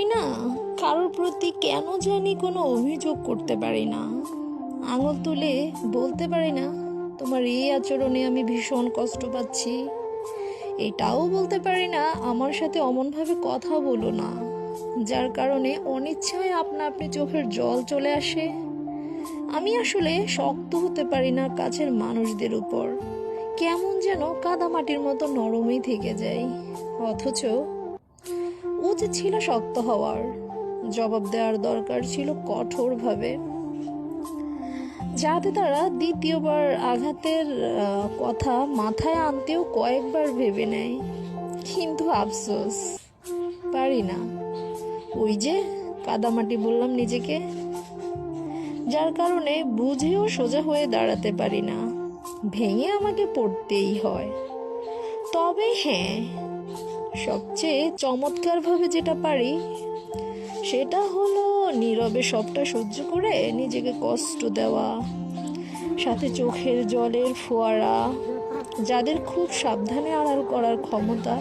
আমি না কারোর প্রতি কেন জানি কোনো অভিযোগ করতে পারি না, আঙুল তুলে বলতে পারি না তোমার এই আচরণে আমি ভীষণ কষ্ট পাচ্ছি। এটাও বলতে পারি না আমার সাথে অমনভাবে কথা বলো না, যার কারণে অনিচ্ছায় আপনা আপনি চোখের জল চলে আসে। আমি আসলে শক্ত হতে পারি না কাছের মানুষদের উপর, কেমন যেন কাদামাটির মতো নরমই থেকে যাই। অথচ উচিত ছিল শক্ত হওয়ার, জবাব দেওয়ার দরকার ছিল কঠোরভাবে, যাতে তারা দ্বিতীয়বার আঘাতের কথা মাথায় আনতেও কয়েকবার ভেবে নেয়। কিন্তু আফসোস, পারি না। ওই যে কাদামাটি বললাম নিজেকে, যার কারণে বুঝেও সোজা হয়ে দাঁড়াতে পারি না, ভেঙে আমাকে পড়তেই হয়। তবে হ্যাঁ, সবচেয়ে চমৎকারভাবে যেটা পারি সেটা হলো নীরবে সবটা সহ্য করে নিজেকে কষ্ট দেওয়া, সাথে চোখের জলের ফোয়ারা। যাদের খুব সাবধানে আড়াল করার ক্ষমতা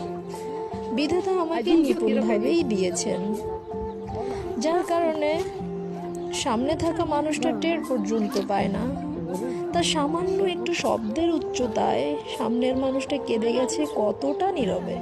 বিধাতা আমাকে নিপুণভাবেই দিয়েছেন, যার কারণে সামনে থাকা মানুষটা টের পর্যন্ত পায় না। তার সামান্য একটু শব্দের উচ্চতায় সামনের মানুষটা কেঁদে গেছে কতটা নীরবে।